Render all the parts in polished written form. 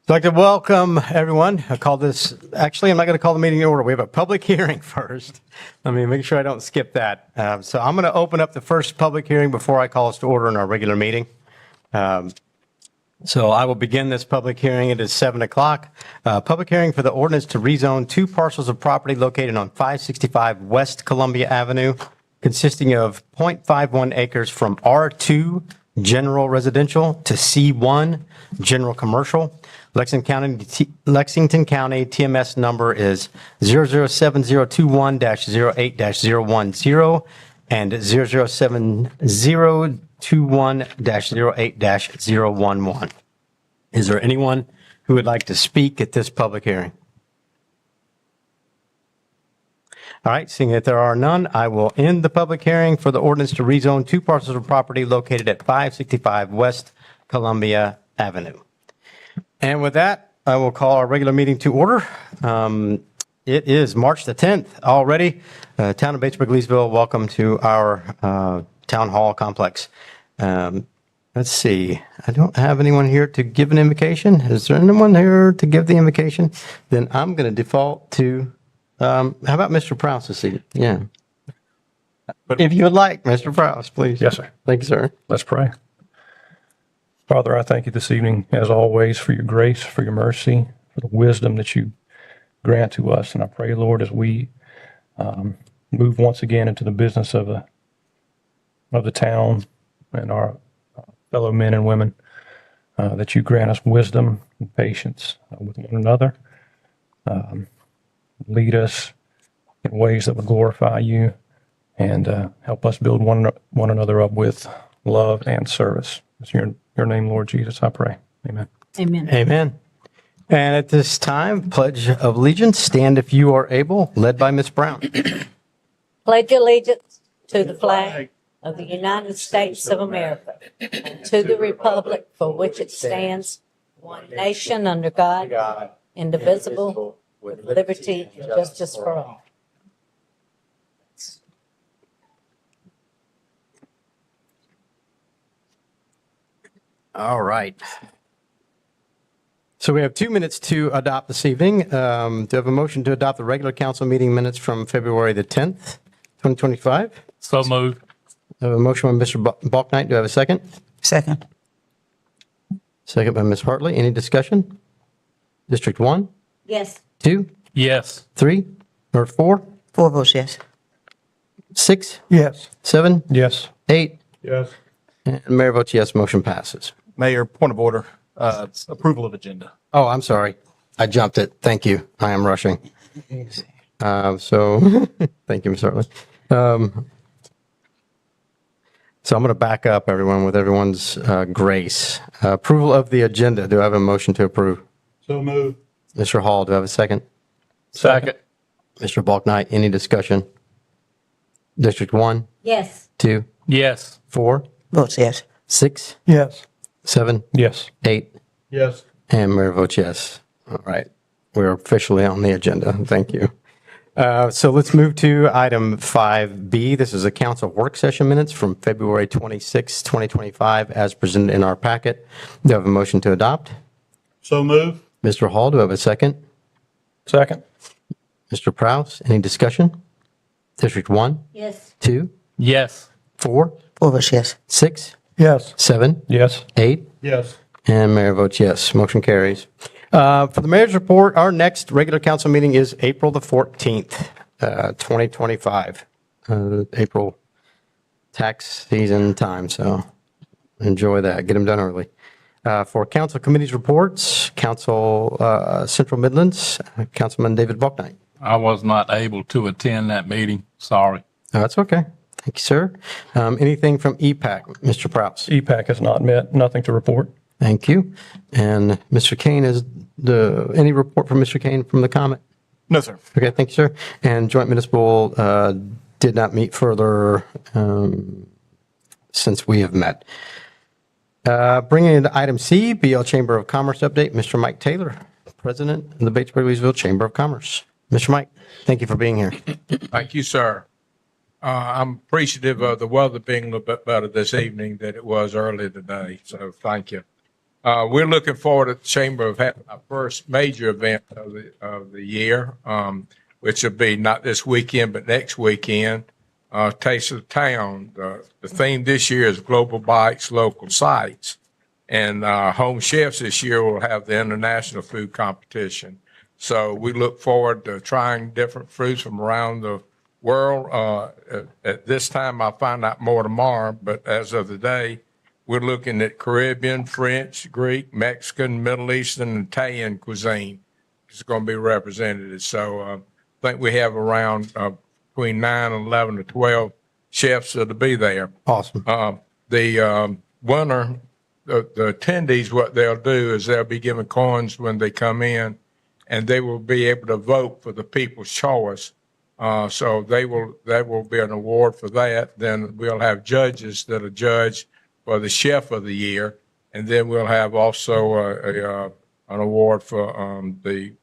I'd like to welcome everyone. I'm not going to call the meeting in order. We have a public hearing first. Let me make sure I don't skip that. So I'm going to open up the first public hearing before I call us to order in our regular meeting. So I will begin this public hearing. It is 7 o'clock. Public hearing for the ordinance to rezone two parcels of property located on 565 West Columbia Avenue, consisting of 0.51 acres from R2 General Residential to C1 General Commercial. Lexington County TMS number is 007021-08-010 and 007021-08-011. Is there anyone who would like to speak at this public hearing? All right, seeing that there are none, I will end the public hearing for the ordinance to rezone two parcels of property located at 565 West Columbia Avenue. And with that, I will call our regular meeting to order. It is March the 10th already. Town of Batesburg-Leesville, welcome to our town hall complex. Let's see. I don't have anyone here to give an invocation. Is there anyone here to give the invocation? Then I'm going to default to, how about Mr. Prowse this evening? Yeah. But if you would like, Mr. Prowse, please. Yes, sir. Thank you, sir. Let's pray. Father, I thank you this evening, as always, for your grace, for your mercy, for the wisdom that you grant to us. And I pray, Lord, as we move once again into the business of the town and our fellow men and women, that you grant us wisdom and patience with one another. Lead us in ways that would glorify you and help us build one another up with love and service. It's your name, Lord Jesus, I pray. Amen. Amen. Amen. And at this time, Pledge of Allegiance, stand if you are able, led by Ms. Brown. Pledge allegiance to the flag of the United States of America and to the republic for which it stands, one nation under God, indivisible, with liberty and justice for all. All right. So we have 2 minutes to adopt this evening. Do I have a motion to adopt the regular council meeting minutes from February the 10th, 2025? So moved. I have a motion by Mr. Balknight. Do I have a second? Second. Second by Ms. Hartley. Any discussion? District 1, Yes. 2, Yes. 3, or 4, 4 votes yes. 6, Yes. 7, Yes. 8, Yes. and the mayor votes yes, motion passes. Mayor, point of order, approval of agenda. Oh, I'm sorry. I jumped it. Thank you. I am rushing. So thank you, Ms. Hartley. So I'm going to back up everyone with everyone's grace. Approval of the agenda. Do I have a motion to approve? So moved. Mr. Hall, do I have a second? Second. Mr. Balknight, any discussion? District 1, Yes. 2, Yes. 4, Votes yes. 6, Yes. 7, Yes. 8, Yes. and mayor votes yes. All right. We're officially on the agenda. Thank you. So let's move to item 5B. This is a council work session minutes from February 26, 2025, as presented in our packet. Do I have a motion to adopt? So moved. Mr. Hall, do I have a second? Second. Mr. Prowse, any discussion? District 1, Yes. 2, Yes. 4, 4 votes yes. 6, Yes. 7, Yes. 8, Yes. and mayor votes yes. Motion carries. For the mayor's report, our next regular council meeting is April the 14th, 2025. April tax season time, so enjoy that. Get them done early. For council committees reports, Council Central Midlands, Councilman David Balknight. I was not able to attend that meeting. Sorry. Oh, that's okay. Thank you, sir. Anything from EPAC, Mr. Prowse? EPAC has not met. Nothing to report. Thank you. And Mr. Kane, any report from Mr. Kane from the comment? No, sir. Okay, thank you, sir. And joint municipal did not meet further since we have met. Bringing into item C, BL Chamber of Commerce update, Mr. Mike Taylor, President of the Batesburg-Leesville Chamber of Commerce. Mr. Mike, thank you for being here. Thank you, sir. I'm appreciative of the weather being a little bit better this evening than it was earlier today, so thank you. We're looking forward at the Chamber of having our first major event of the year, which will be not this weekend, but next weekend. Taste of the Town. The theme this year is Global Bites, Local Sites. And home chefs this year will have the international food competition. So we look forward to trying different foods from around the world. At this time, I'll find out more tomorrow, but as of today, we're looking at Caribbean, French, Greek, Mexican, Middle Eastern, and Italian cuisine. It's going to be represented. So I think we have around between 9, 11 to 12 chefs that'll be there. Awesome. The winner, the attendees, what they'll do is they'll be given coins when they come in, and they will be able to vote for the people's choice. So there will be an award for that. Then we'll have judges that'll judge for the chef of the year, and then we'll have also an award for the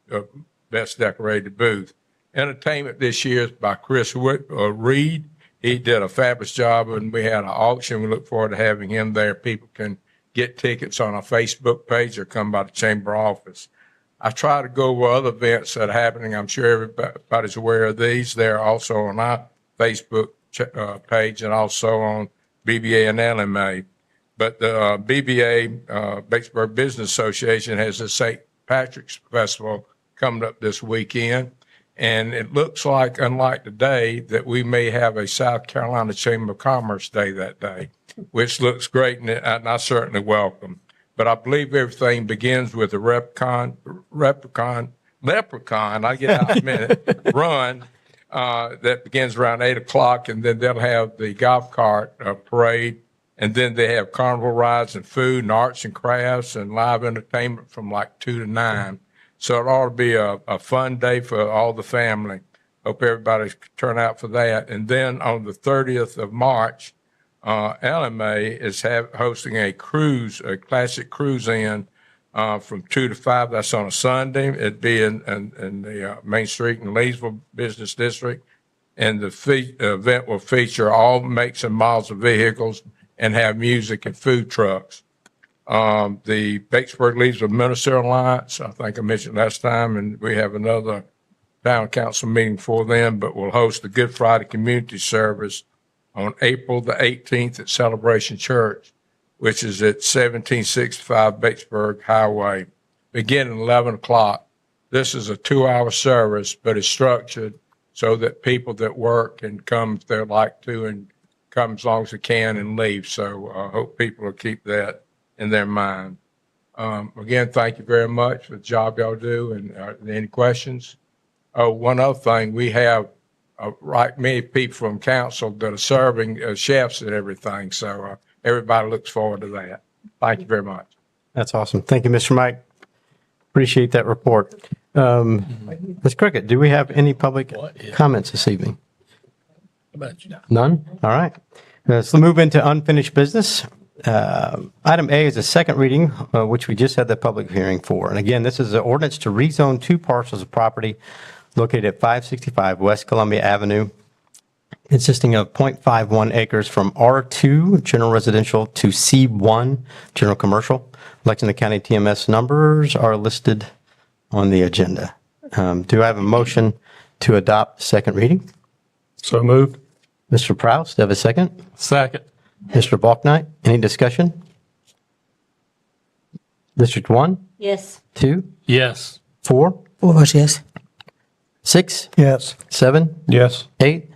best decorated booth. Entertainment this year is by Chris Reed. He did a fabulous job, and we had an auction. We look forward to having him there. People can get tickets on our Facebook page or come by the chamber office. I try to go over other events that are happening. I'm sure everybody's aware of these. They're also on our Facebook page and also on BBA and LMA. But the BBA, Batesburg Business Association, has a St. Patrick's Festival coming up this weekend. And it looks like, unlike today, that we may have a South Carolina Chamber of Commerce Day that day, which looks great, and I certainly welcome. But I believe everything begins with a leprechaun, I get out in a minute, run that begins around 8 o'clock, and then they'll have the golf cart parade, and then they have carnival rides and food and arts and crafts and live entertainment from like 2 to 9. So it ought to be a fun day for all the family. Hope everybody can turn out for that. And then on the 30th of March, LMA is hosting a cruise, a classic cruise in from 2 to 5. That's on a Sunday. It'd be in the Main Street in Leesville Business District. And the event will feature all makes and models of vehicles and have music and food trucks. The Batesburg-Leesville Ministerial Alliance, I think I mentioned last time, and we have another town council meeting for them, but we'll host the Good Friday Community Service on April the 18th at Celebration Church, which is at 1765 Batesburg Highway, beginning at 11 o'clock. This is a 2-hour service, but it's structured so that people that work can come if they'd like to and come as long as they can and leave. So I hope people will keep that in their mind. Again, thank you very much for the job y'all do. And any questions? Oh, one other thing, we have many people from council that are serving as chefs and everything. So everybody looks forward to that. Thank you very much. That's awesome. Thank you, Mr. Mike. Appreciate that report. Ms. Cricket, do we have any public comments this evening? None? All right. So move into unfinished business. Item A is a second reading, which we just had the public hearing for. And again, this is an ordinance to rezone 2 parcels of property located at 565 West Columbia Avenue, consisting of 0.51 acres from R2 General Residential to C1 General Commercial. Lexington County TMS numbers are listed on the agenda. Do I have a motion to adopt second reading? So moved. Mr. Prouse, do I have a second? Second. Mr. Balknight, any discussion? District 1, Yes. 2, Yes. 4, 4 votes yes. 6, Yes. 7, Yes. 8,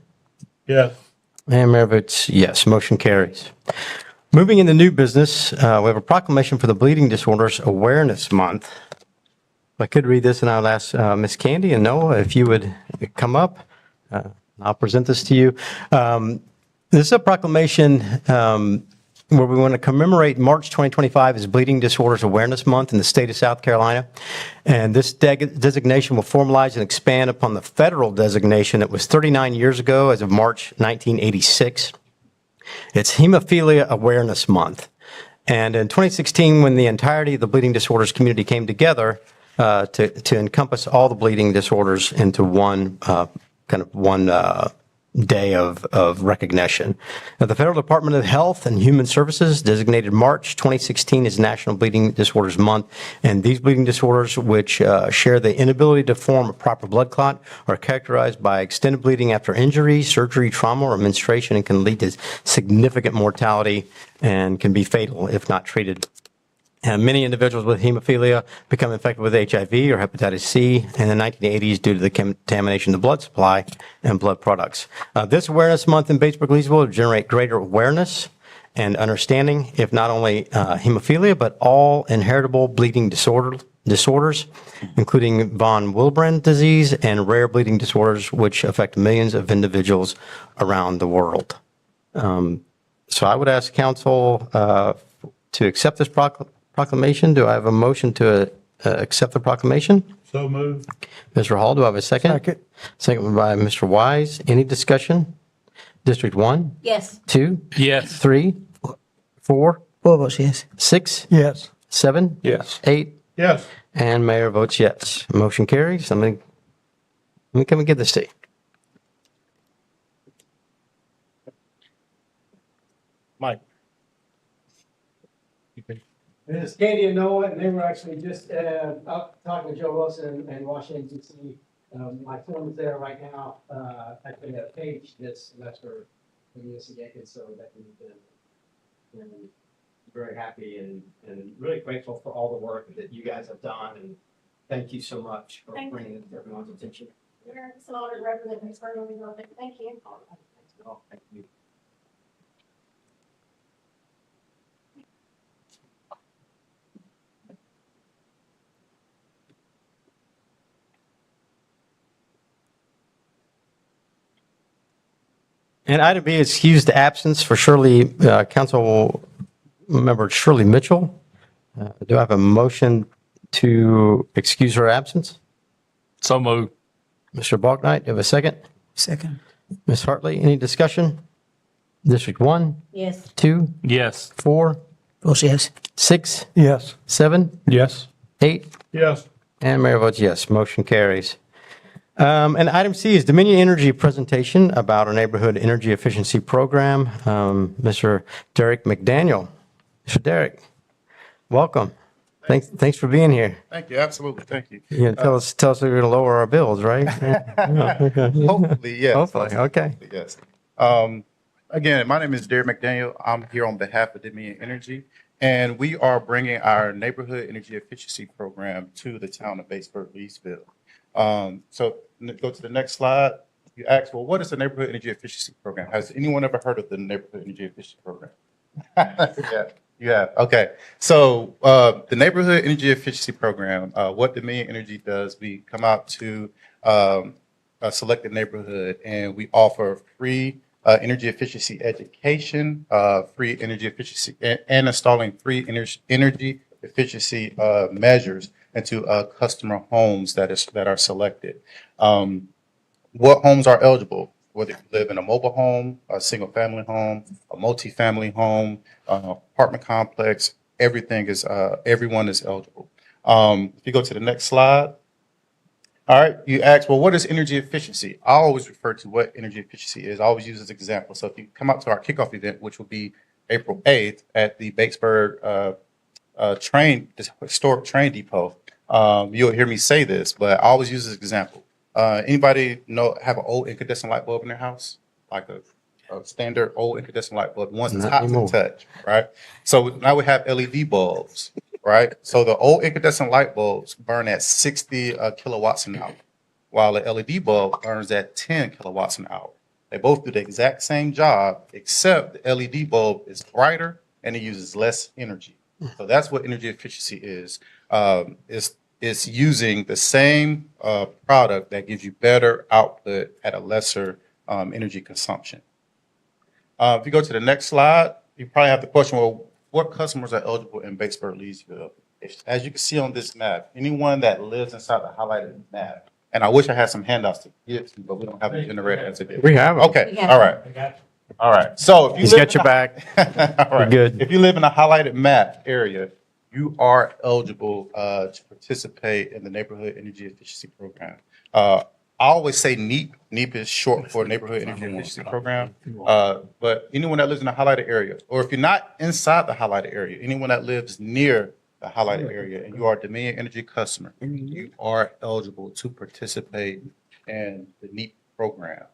Yes. and Mayor votes yes. Motion carries. Moving into new business, we have a proclamation for the Bleeding Disorders Awareness Month. If I could read this, and I'll ask Ms. Candy and Noah if you would come up. I'll present this to you. This is a proclamation where we want to commemorate March 2025 as Bleeding Disorders Awareness Month in the state of South Carolina. And this designation will formalize and expand upon the federal designation that was 39 years ago as of March 1986. It's Hemophilia Awareness Month. And in 2016, when the entirety of the bleeding disorders community came together to encompass all the bleeding disorders into one day of recognition. Now, the Federal Department of Health and Human Services designated March 2016 as National Bleeding Disorders Month, and these bleeding disorders, which share the inability to form a proper blood clot, are characterized by extended bleeding after injury, surgery, trauma, or menstruation, and can lead to significant mortality and can be fatal if not treated. Many individuals with hemophilia become infected with HIV or hepatitis C in the 1980s due to the contamination of the blood supply and blood products. This Awareness Month in Batesburg-Leesville will generate greater awareness and understanding, if not only hemophilia, but all inheritable bleeding disorders, including von Willebrand disease and rare bleeding disorders, which affect millions of individuals around the world. So I would ask council to accept this proclamation. Do I have a motion to accept the proclamation? So moved. Mr. Hall, do I have a second? Second. Second by Mr. Wise. Any discussion? District 1, Yes. 2, Yes. 3, 4, Four votes yes. 6, Yes. 7, Yes. 8, Yes. and mayor votes yes. Motion carries. Let me come and get this to you. Mike. This is Katie and Noah, and they were actually just up talking to Joe Wilson in Washington, D.C. My film is there right now. Actually, got a page this semester for us again, so that we've been very happy and really grateful for all the work that you guys have done. And thank you so much for Thank bringing it to everyone's attention. It's an honor to represent Pittsburgh on the building. Thank you. Thank you. And item B is excused absence for Council Member Shirley Mitchell. Do I have a motion to excuse her absence? So moved. Mr. Balknight, do you have a second? Second. Ms. Hartley, any discussion? District 1, Yes. 2, Yes. 4, Votes yes. 6, Yes. 7, Yes. 8, Yes. and mayor votes yes. Motion carries. And item C is Dominion Energy presentation about our neighborhood energy efficiency program. Mr. Derek McDaniel. Mr. Derek, welcome. Thanks for being here. Thank you. Absolutely. Thank you. You're gonna tell us we're going to lower our bills, right? Hopefully, yes. Hopefully, okay. Yes. Again, my name is Derek McDaniel. I'm here on behalf of Dominion Energy, and we are bringing our neighborhood energy efficiency program to the town of Batesburg-Leesville. So go to the next slide. You ask, well, what is the neighborhood energy efficiency program? Has anyone ever heard of the neighborhood energy efficiency program? Yeah, you have. Okay. So the neighborhood energy efficiency program, what Dominion Energy does, we come out to a selected neighborhood and we offer free energy efficiency education, free energy efficiency, and installing free energy efficiency measures into customer homes that are selected. What homes are eligible? Whether you live in a mobile home, a single family home, a multi-family home, apartment complex, everyone is eligible. If you go to the next slide. All right, you ask, well, what is energy efficiency? I always refer to what energy efficiency is. I always use this example. So if you come out to our kickoff event, which will be April 8th at the Batesburg historic train depot, you'll hear me say this, but I always use this example. Anybody have an old incandescent light bulb in their house? Like a standard old incandescent light bulb, once it's Not hot to anymore. the touch, right? So now we have LED bulbs, right? So the old incandescent light bulbs burn at 60 kilowatts an hour, while the LED bulb burns at 10 kilowatts an hour. They both do the exact same job, except the LED bulb is brighter and it uses less energy. So that's what energy efficiency is. It's using the same product that gives you better output at a lesser energy consumption. If you go to the next slide, you probably have the question, well, what customers are eligible in Batesburg-Leesville? As you can see on this map, anyone that lives inside the highlighted map, and I wish I had some handouts to give to you, but we don't have a generator as it is. We have it. Okay, We have all right. All right. So if you He's live got your back. all right. Good. If you live in a highlighted map area, you are eligible to participate in the neighborhood energy efficiency program. I always say NEEP NEEP is short for Neighborhood Energy Efficiency Program. But anyone that lives in the highlighted area, or if you're not inside the highlighted area, anyone that lives near the highlighted area and you are a Dominion Energy customer, you are eligible to participate in the NEEP program.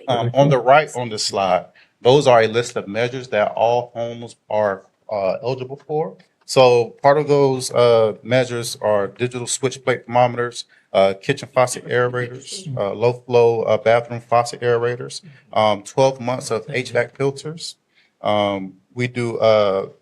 On the right on this slide, those are a list of measures that all homes are eligible for. So part of those measures are digital switch plate thermometers, kitchen faucet aerators, low flow bathroom faucet aerators, 12 months of HVAC filters. We do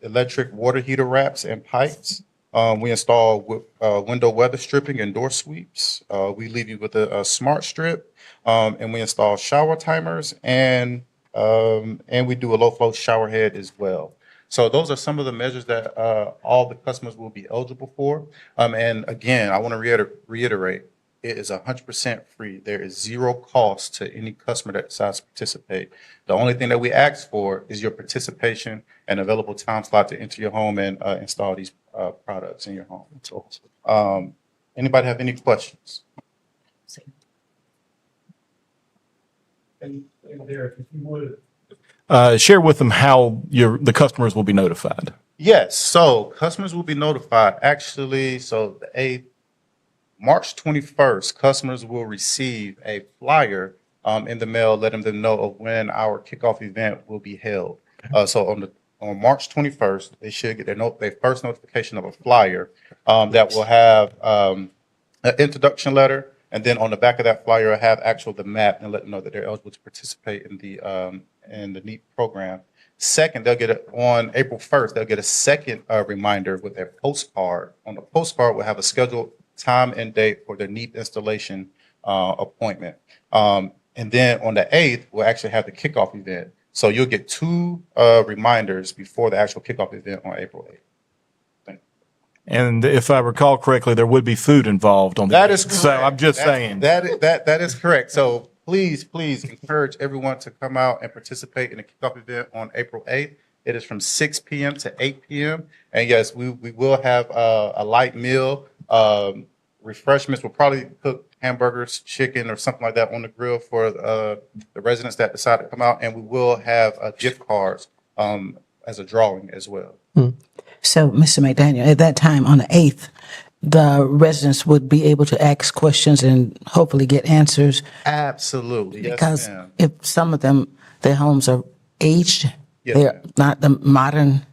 electric water heater wraps and pipes. We install window weather stripping and door sweeps. We leave you with a smart strip, and we install shower timers, and we do a low flow shower head as well. So those are some of the measures that all the customers will be eligible for. And again, I want to reiterate, it is 100% free. There is zero cost to any customer that decides to participate. The only thing that we ask for is your participation and available time slot to enter your home and install these products in your home. That's awesome. Anybody have any questions? And Derek, if you would. Share with them how the customers will be notified. Yes, so customers will be notified. Actually, so March 21st, customers will receive a flyer in the mail letting them know of when our kickoff event will be held. So on March 21st, they should get their first notification of a flyer that will have an introduction letter, and then on the back of that flyer, have the map and let them know that they're eligible to participate in the NEEP program. Second, they'll get it on April 1st. They'll get a second reminder with their postcard. On the postcard, we'll have a scheduled time and date for the NEEP installation appointment. And then on the 8th, we'll actually have the kickoff event. So you'll get two reminders before the actual kickoff event on April 8th. And if I recall correctly, there would be food involved on That is correct. So I'm just saying. That is correct. So please encourage everyone to come out and participate in the kickoff event on April 8th. It is from 6 p.m. to 8 p.m. And yes, we will have a light meal. Refreshments. We'll probably cook hamburgers, chicken, or something like that on the grill for the residents that decide to come out. And we will have gift cards as a drawing as well. So, Mr. McDaniel, at that time on the 8th, the residents would be able to ask questions and hopefully get answers. Absolutely. Yes, Because ma'am. if some of them, their homes are aged, Yes, they're ma'am. not the modern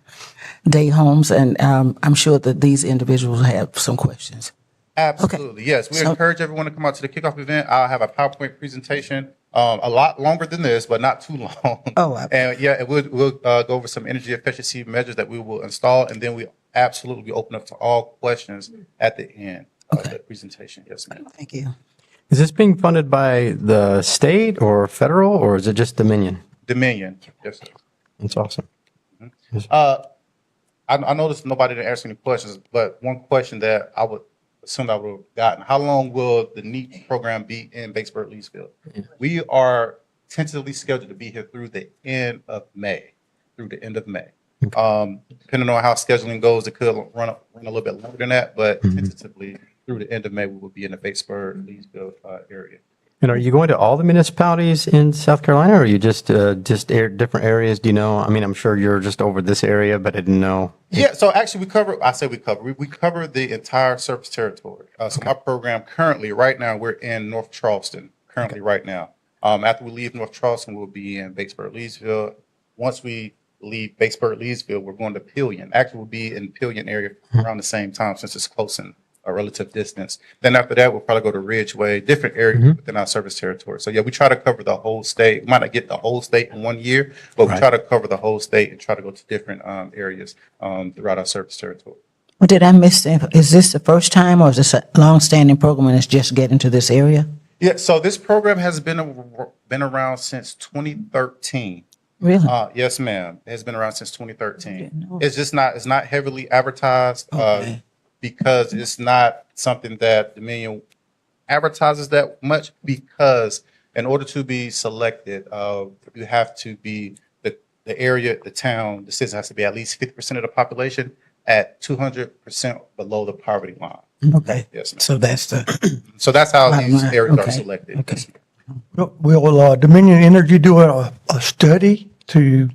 day homes, and I'm sure that these individuals have some questions. Absolutely. Yes. We So- encourage everyone to come out to the kickoff event. I'll have a PowerPoint presentation, a lot longer than this, but not too long. Oh, And yeah, we'll go over some energy efficiency measures that we will install, and then we absolutely open up to all questions at the end of the presentation. Yes, ma'am. Thank you. Is this being funded by the state or federal, or is it just Dominion? Dominion. Yes, sir. That's awesome. I noticed nobody didn't ask any questions, but one question that I would assume I would have gotten: how long will the NEET program be in Batesburg-Leesville? We are tentatively scheduled to be here through the end of May. Depending on how scheduling goes, it could run a little bit longer than that, but tentatively through the end of May, we will be in the Batesburg-Leesville area. And are you going to all the municipalities in South Carolina, or are you just different areas? Do you know? I mean, I'm sure you're just over this area, but I didn't know. Yeah, so actually we cover the entire service territory. So my program currently, right now, we're in North Charleston, right now. After we leave North Charleston, we'll be in Batesburg-Leesville. Once we leave Batesburg-Leesville, we're going to Pillion. Actually, we'll be in Pillion area around the same time since it's close in a relative distance. Then after that, we'll probably go to Ridgeway, different areas within our service territory. So yeah, we try to cover the whole state. We might not get the whole state in 1 year, but we try to cover the whole state and try to go to different areas throughout our service territory. Well, did I miss, is this the first time, or is this a long-standing program and it's just getting to this area? Yeah, so this program has been around since 2013. Really? Yes, ma'am. It has been around since 2013. Didn't know. It's not heavily advertised Okay. because it's not something that Dominion advertises that much, because in order to be selected, you have to be the area, the town, the citizen has to be at least 50% of the population at 200% below the poverty line. Okay. Yes, ma'am. So that's the, So that's how Bottom these line. areas are Okay. selected. Okay. Yes, ma'am. Will Dominion Energy do a study to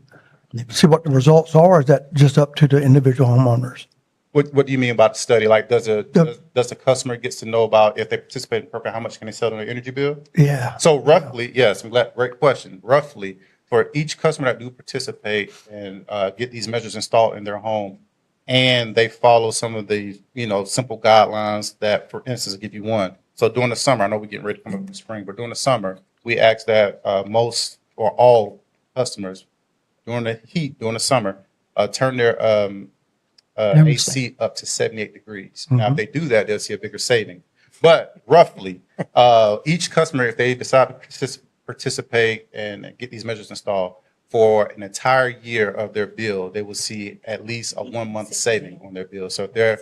see what the results are? Or is that just up to the individual homeowners? What do you mean about the study? Like, does the customer gets to know about if they participate in the program, how much can they sell on their energy bill? Yeah. So roughly, yes, I'm glad, great question. Roughly, for each customer that do participate and get these measures installed in their home, and they follow some of the, simple guidelines that, for instance, I'll give you one. So during the summer, I know we're getting ready to come up in the spring, but during the summer, we ask that most or all customers during the heat, during the summer, turn their AC up to 78 degrees. Now, if they do that, they'll see a bigger saving. But roughly, each customer, if they decide to participate and get these measures installed for an entire year of their bill, they will see at least a 1 month saving on their bill. So if their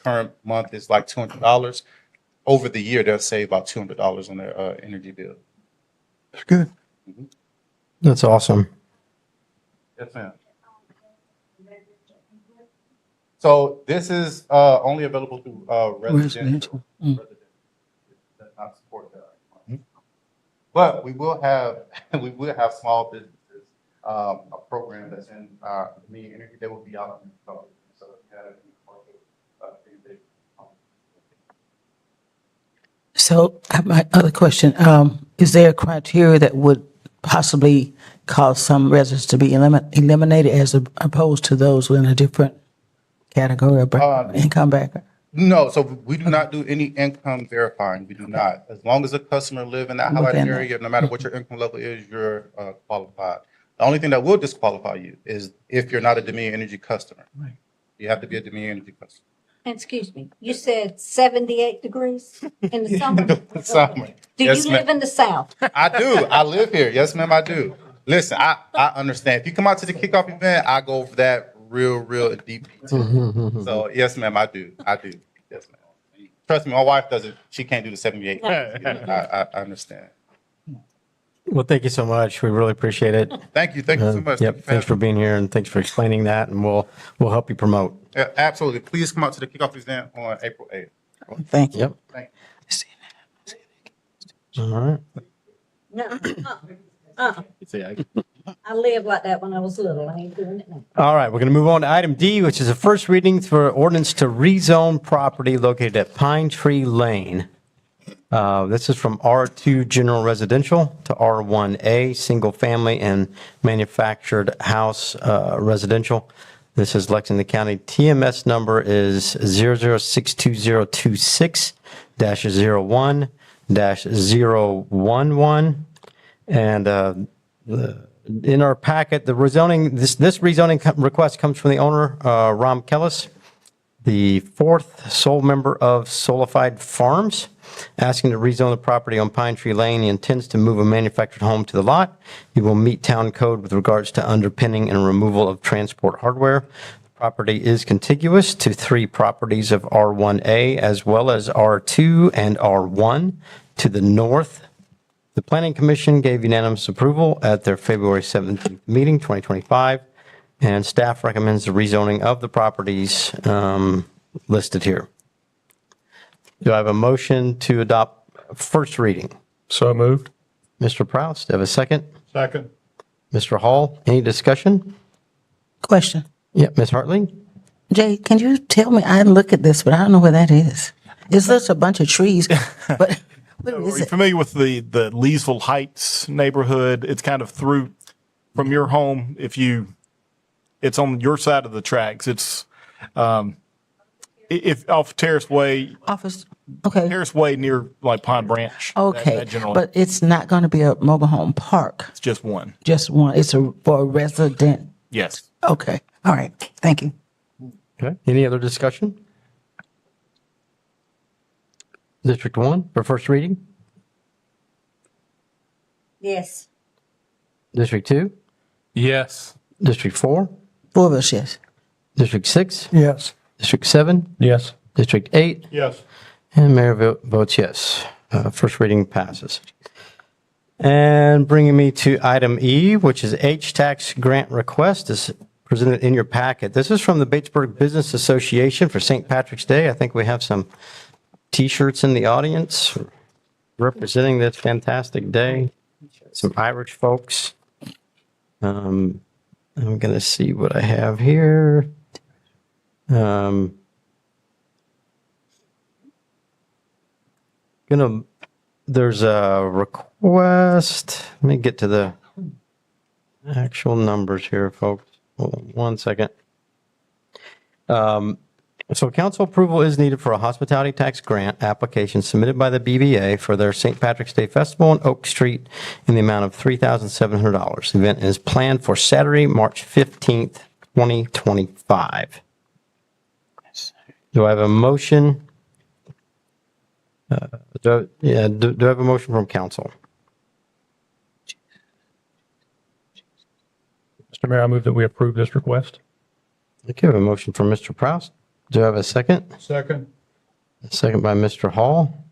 current month is like $200, over the year they'll save about $200 on their energy bill. That's good. That's awesome. Yes, ma'am. So this is only available through residential. Does not support that. But we will have small businesses, a program that's in Dominion Energy. They will be out in the public. So if you have any So my other question, is there a criteria that would possibly cause some residents to be eliminated as opposed to those in a different category of income bracket? No, so we do not do any income verifying. We do not. As long as a customer live in that highlighted area, no matter what your income level is, you're qualified. The only thing that will disqualify you is if you're not a Dominion Energy customer. Right. You have to be a Dominion Energy customer. And excuse me, you said 78 degrees in the summer? Summer. Do Yes, you live ma'am. in the South? I do. I live here. Yes, ma'am, I do. Listen, I understand. If you come out to the kickoff event, I go over that real deep detail. So yes, ma'am, I do. Yes, ma'am. Trust me, my wife doesn't. She can't do the 78. I understand. Well, thank you so much. We really appreciate it. Thank you so much. Yep. Thanks for being here and thanks for explaining that. And we'll help you promote. Yeah, absolutely. Please come out to the kickoff event on April 8th. Thank you. Yep. Thank All right. No. I lived like that when I was little. I ain't doing it now. All right, we're going to move on to item D, which is a first reading for ordinance to rezone property located at Pine Tree Lane. This is from R2 General Residential to R1A Single Family and Manufactured House Residential. This is Lexington County. TMS number is 0062026-01-011. And in our packet, the rezoning, this rezoning request comes from the owner, Ram Kellis, the fourth sole member of Solified Farms, asking to rezone the property on Pine Tree Lane. He intends to move a manufactured home to the lot. He will meet town code with regards to underpinning and removal of transport hardware. The property is contiguous to 3 properties of R1A as well as R2 and R1 to the north. The Planning Commission gave unanimous approval at their February 17th meeting, 2025, and staff recommends the rezoning of the properties listed here. Do I have a motion to adopt first reading? So moved. Mr. Proust, do I have a second? Second. Mr. Hall, any discussion? Question. Yeah, Ms. Hartley? Jay, can you tell me, I look at this, but I don't know where that is. It's just a bunch of trees, but what Are is you it? familiar with the Leesville Heights neighborhood? It's kind of through from your home. It's on your side of the tracks. It's if off Terrace Way, Office, okay, Terrace Way near like Pine Branch. okay. that general, But it's not going to be a mobile home park, it's just one. just one. It's for a resident. Yes. Okay, all right, thank you. Okay. Any other discussion? District 1 for first reading? Yes. District 2? Yes. District 4? 4 of us, yes. District 6? Yes. District 7? Yes. District 8? Yes. And Mayor votes yes. First reading passes. And bringing me to item E, which is H-Tax grant request, is presented in your packet. This is from the Batesburg Business Association for St. Patrick's Day. I think we have some T-shirts in the audience, representing this fantastic day. Some Irish folks. I'm going to see what I have here. There's a request. Let me get to the actual numbers here, folks. Hold on one second. So council approval is needed for a hospitality tax grant application submitted by the BVA for their St. Patrick's Day Festival on Oak Street in the amount of $3,700. The event is planned for Saturday, March 15th, 2025. Do I have a motion? Do I have a motion from council? Mr. Mayor, I move that we approve this request. Okay, I have a motion from Mr. Proust. Do I have a second? Second. A second by Mr. Hall.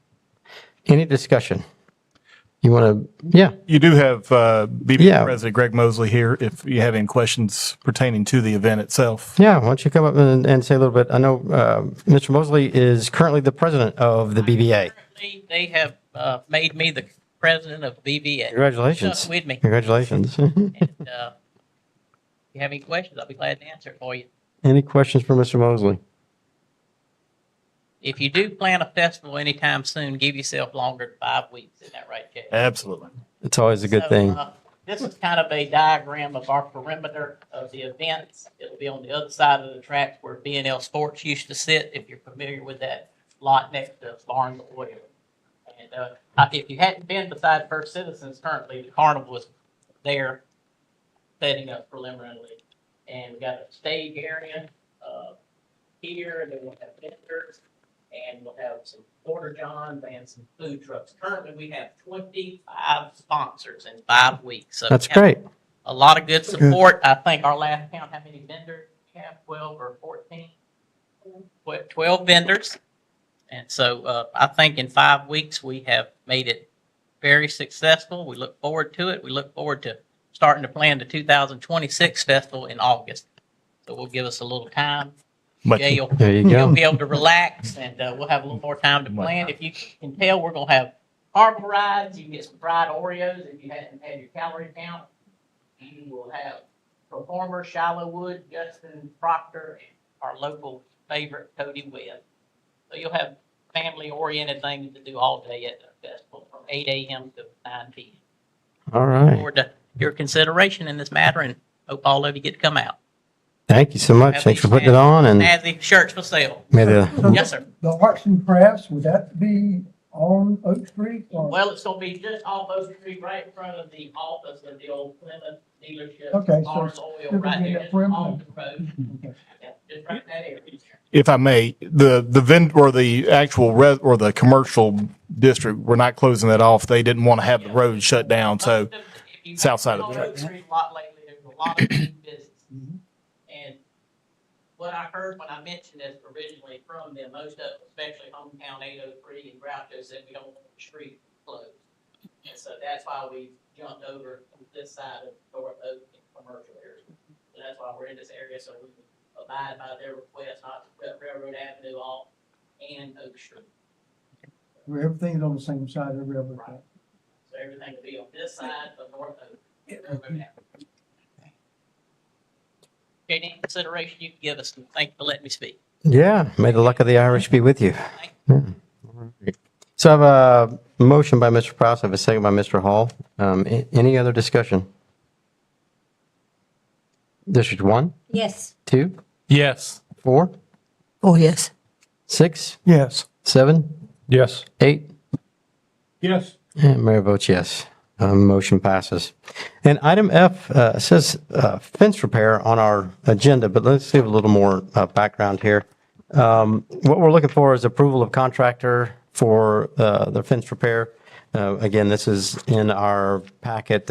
Any discussion? You want to, yeah, You do have BB Yeah. President Greg Mosley here if you have any questions pertaining to the event itself. yeah, why don't you come up and say a little bit? I know Mr. Mosley is currently the president of the BBA. Currently, they have made me the president of BVA. Congratulations. Stuck with me. Congratulations. And if you have any questions, I'll be glad to answer it for you. Any questions for Mr. Mosley? If you do plan a festival anytime soon, give yourself longer than 5 weeks. Isn't that right, Jay? Absolutely. It's always a good thing. This is kind of a diagram of our perimeter of the events. It'll be on the other side of the tracks where B&L Sports used to sit, if you're familiar with that lot next to Barnes Oil. And if you hadn't been beside First Citizens currently, the carnival is there setting up preliminarily. And we got a stage area here, and then we'll have vendors, and we'll have some porta johns and some food trucks. Currently, we have 25 sponsors in 5 weeks. So That's we have great. a lot of good support. I think our last count, how many vendors we have? 12 or 14? 12 vendors. And so I think in 5 weeks, we have made it very successful. We look forward to it. We look forward to starting to plan the 2026 festival in August. So we'll give us a little time. Much- Jay There you you'll go. be able to relax, and we'll have a little more time to plan. If you can tell, we're going to have carnival rides. You can get some fried Oreos if you hadn't had your calorie count. You will have performers, Shiloh Wood, Justin Proctor, and our local favorite, Cody Webb. So you'll have family-oriented things to do all day at the festival from 8 a.m. to 9 p.m. All Look right. forward to your consideration in this matter, and hope all of you get to come out. Thank you so much. Have Thanks for these putting it on, and Snazzy shirts for sale. may the Yes, sir. The arts and crafts, would that be on Oak Street? Or? Well, it's gonna be just off Oak Street, right in front of the office of the old Plymouth dealership. Okay, so Barnes it's Oil, still right gonna be there, that just perimeter. off the road. Okay. Yeah, just right in that area. If I may, the vend or the actual or the commercial district, we're not closing that off. They didn't want to have the road shut down. So Most of- if you've south side been of the on Oak tracks. Street a lot lately, there's a lot of new business. And what I heard when I mentioned this originally from them, most of them, especially Hometown 803 and Groucho, said we don't want the street closed. And so that's why we jumped over to this side of North Oak in commercial area. So that's why we're in this area, so we can abide by their request not to cut Railroad Avenue off and Oak Street. Where everything's on the same side of the railroad track. So everything will be on this side of North Oak. Railroad Avenue. Any consideration you can give us, and thank you for letting me speak. yeah, may the luck of the Irish be with you. Thank you. So I have a motion by Mr. Proust, I have a second by Mr. Hall. Any other discussion? District 1, Yes. 2, Yes. 4, Oh, yes. 6, Yes. 7, Yes. 8, Yes. and Mayor votes yes. Motion passes. And item F says fence repair on our agenda, but let's give a little more background here. What we're looking for is approval of contractor for the fence repair. Again, this is in our packet.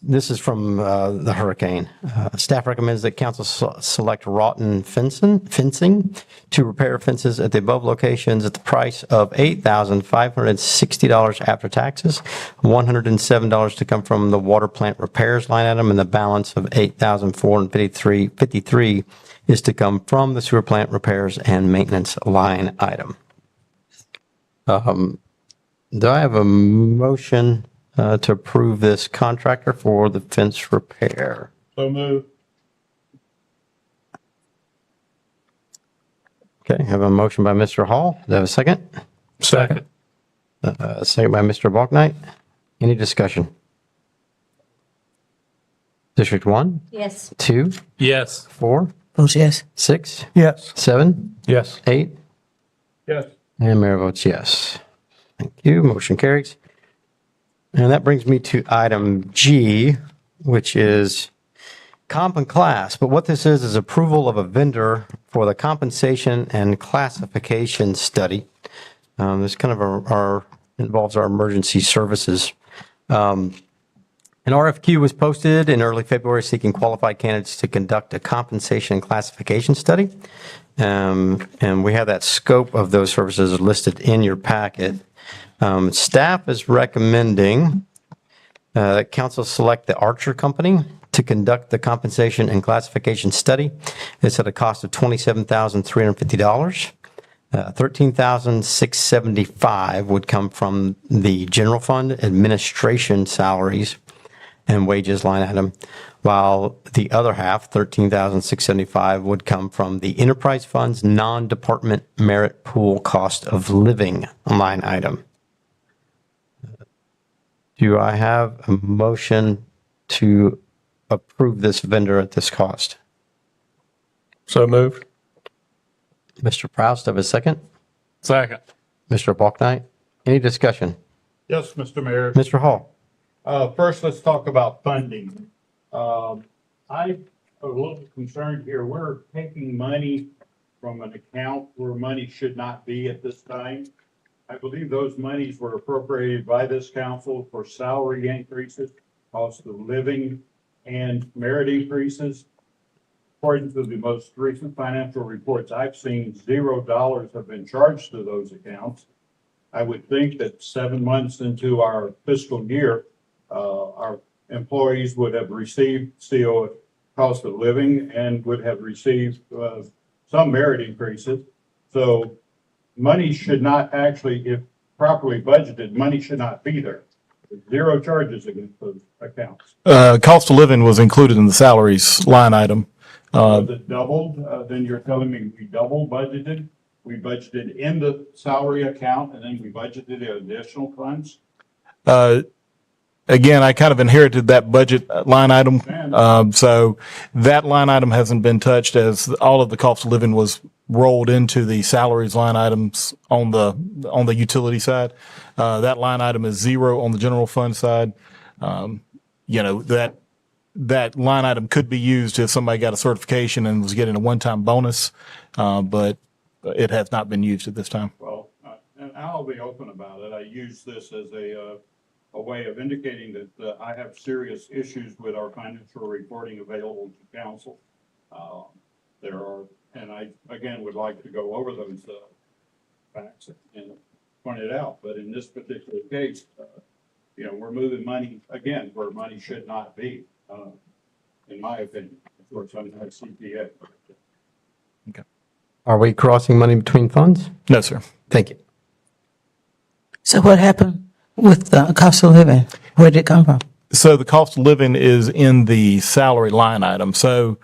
This is from the hurricane. Staff recommends that council select Roughton Fencing to repair fences at the above locations at the price of $8,560 after taxes, $107 to come from the water plant repairs line item, and the balance of $8,453 is to come from the sewer plant repairs and maintenance line item. Do I have a motion to approve this contractor for the fence repair? So move. Okay, I have a motion by Mr. Hall. Do I have a second? Second. Second by Mr. Balknight. Any discussion? District 1, Yes. 2, Yes. 4, Votes yes. 6, Yes. 7, Yes. 8, Yes. and Mayor votes yes. Thank you. Motion carries. And that brings me to item G, which is comp and class. But what this is approval of a vendor for the compensation and classification study. This kind of involves our emergency services. An RFQ was posted in early February seeking qualified candidates to conduct a compensation and classification study. And we have that scope of those services listed in your packet. Staff is recommending that council select the Archer Company to conduct the compensation and classification study. It's at a cost of $27,350. $13,675 would come from the general fund administration salaries and wages line item, while the other half, $13,675, would come from the enterprise fund's non-department merit pool cost of living line item. Do I have a motion to approve this vendor at this cost? So moved. Mr. Proust, have a second? Second. Mr. Balknight, any discussion? Yes, Mr. Mayor. Mr. Hall? First, let's talk about funding. I'm a little concerned here. We're taking money from an account where money should not be at this time. I believe those monies were appropriated by this council for salary increases, cost of living, and merit increases. According to the most recent financial reports I've seen, $0 have been charged to those accounts. I would think that 7 months into our fiscal year, our employees would have received still cost of living and would have received some merit increases. So money should not actually, if properly budgeted, money should not be there. Zero charges against those accounts. Cost of living was included in the salaries line item. If it doubled, then you're telling me we double budgeted? We budgeted in the salary account and then we budgeted additional funds? Again, I kind of inherited that budget line item. So that line item hasn't been touched as all of the cost of living was rolled into the salaries line items on the utility side. That line item is zero on the general fund side. That line item could be used if somebody got a certification and was getting a one-time bonus, but it has not been used at this time. Well, and I'll be open about it. I use this as a way of indicating that I have serious issues with our financial reporting available to council. And I, again, would like to go over those facts and point it out. But in this particular case, we're moving money, again, where money should not be, in my opinion. Of course, I'm not a CPA. Are we crossing money between funds? No, sir. Thank you. So what happened with the cost of living? Where did it come from? So the cost of living is in the salary line item. So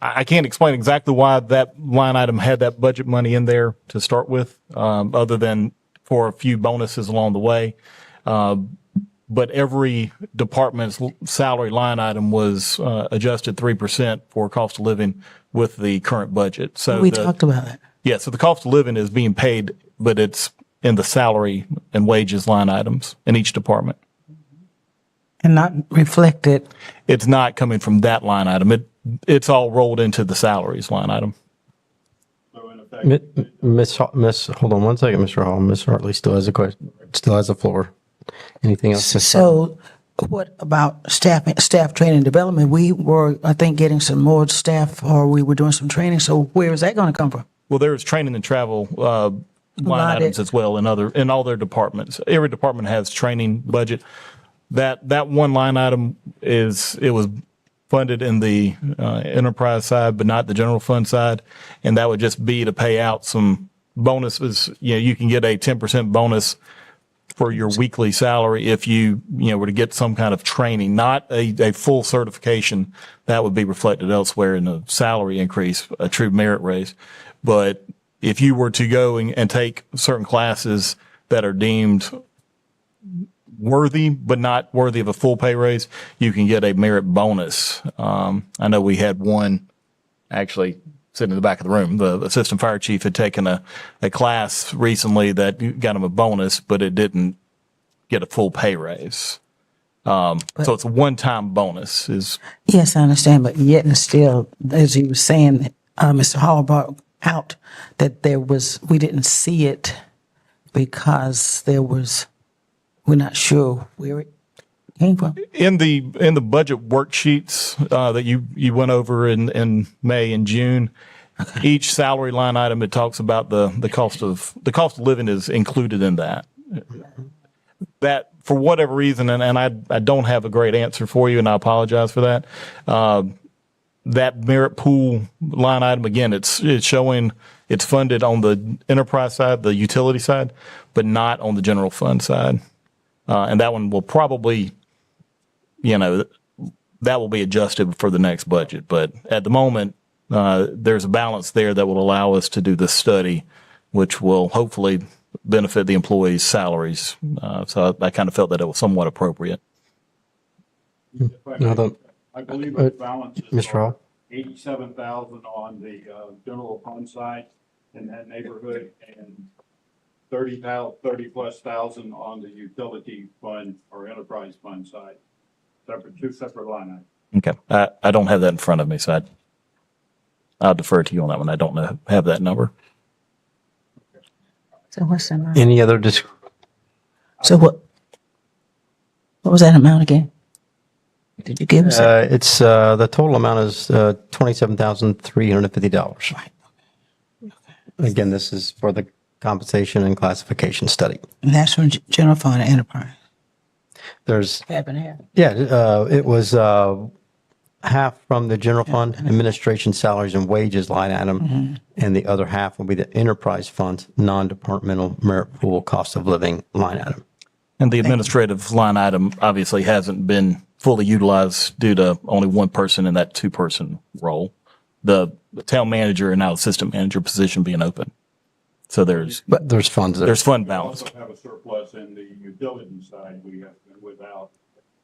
I can't explain exactly why that line item had that budget money in there to start with, other than for a few bonuses along the way. But every department's salary line item was adjusted 3% for cost of living with the current budget. So We talked about it. yeah, so the cost of living is being paid, but it's in the salary and wages line items in each department. And not reflected. It's not coming from that line item. It's all rolled into the salaries line item. So in effect, Miss, hold on one second, Mr. Hall. Miss Hartley still has a question, still has the floor. Anything else? Ms. Hartley? So what about staff training and development? We were, I think, getting some more staff, or we were doing some training. So where is that going to come from? Well, there's training and travel line items as well in all their departments. Every department has training budget. That one line item it was funded in the enterprise side, but not the general fund side, and that would just be to pay out some bonuses. You can get a 10% bonus for your weekly salary if you were to get some kind of training, not a full certification. That would be reflected elsewhere in a salary increase, a true merit raise. But if you were to go and take certain classes that are deemed worthy but not worthy of a full pay raise, you can get a merit bonus. I know we had one actually sitting in the back of the room. The assistant fire chief had taken a class recently that got him a bonus, but it didn't get a full pay raise. So it's a one-time bonus. Yes, I understand, but yet and still, as you were saying, Mr. Hall brought out that we didn't see it because we're not sure where it came from. In the budget worksheets that you went over in May and June, each salary line item, it talks about the cost of living is included in that. That for whatever reason, and I don't have a great answer for you, and I apologize for that. That merit pool line item, again, it's showing it's funded on the enterprise side, the utility side, but not on the general fund side. And that one will probably, that will be adjusted for the next budget. But at the moment, there's a balance there that will allow us to do this study, which will hopefully benefit the employees' salaries. So I kind of felt that it was somewhat appropriate. I believe the balance is Mr. Hall? 87,000 on the general fund side in that neighborhood, and 30 plus thousand on the utility fund or enterprise fund side. Two separate line items. Okay. I don't have that in front of me, so I'll defer to you on that one. I don't have that number. So what's the amount? Any other So what was that amount again? Did you give us that? It's the total amount is $27,350. Right. Again, this is for the compensation and classification study. And that's from general fund and enterprise. There's Half and half. it was half from the general fund administration salaries and wages line item, and the other half will be the enterprise fund non-departmental merit pool cost of living line item. And the administrative line item obviously hasn't been fully utilized due to only one person in that two-person role. The town manager and now assistant manager position being open. So there's funds there. There's fund We balance. also have a surplus in the utility side. We have been without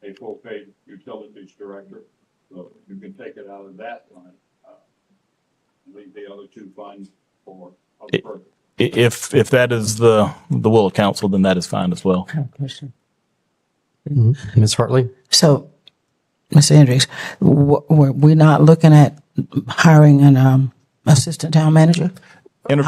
a full-paid utilities director. So you can take it out of that line, and leave the other two funds for other purposes. If that is the will of council, then that is fine as well. I have a question. Ms. Hartley? So, Mr. Hendricks, we're not looking at hiring an assistant town manager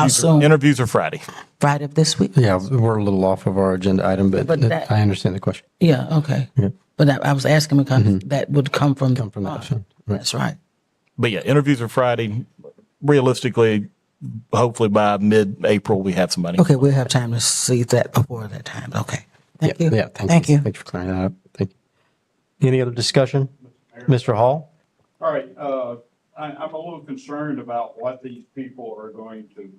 soon? Interviews are Friday. Friday of this week? Yeah, we're a little off of our agenda item, but I understand the question. Yeah, okay. Yeah. But I was asking because that would come from Come from that fund. Right. That's right. But yeah, interviews are Friday. Realistically, hopefully by mid-April, we have somebody. Okay, we'll have time to see that before that time. Okay. Thank you. Yeah, Thank you. Thanks for clearing that up. Thank you. Any other discussion? Mr. Hall? All right, I'm a little concerned about what these people are going to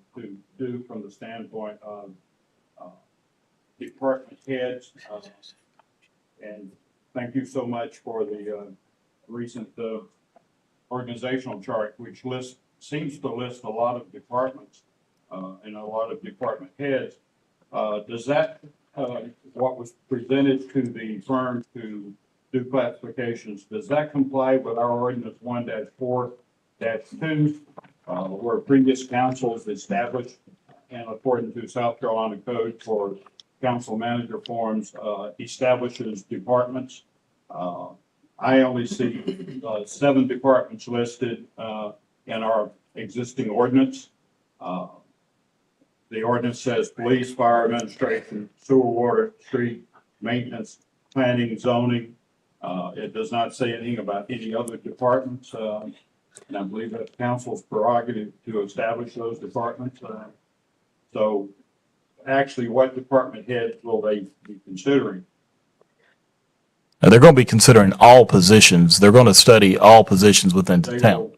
do from the standpoint of department heads. And thank you so much for the recent organizational chart, which seems to list a lot of departments and a lot of department heads. Does that, what was presented to the firm to do classifications, does that comply with our ordinance 1-4-2, where previous councils established, and according to South Carolina Code for council manager forms, establishes departments? I only see 7 departments listed in our existing ordinance. The ordinance says police, fire, administration, sewer, water, street, maintenance, planning, zoning. It does not say anything about any other departments. And I believe that's council's prerogative to establish those departments. So actually, what department heads will they be considering? Now, they're going to be considering all positions. They're going to study all positions within the town.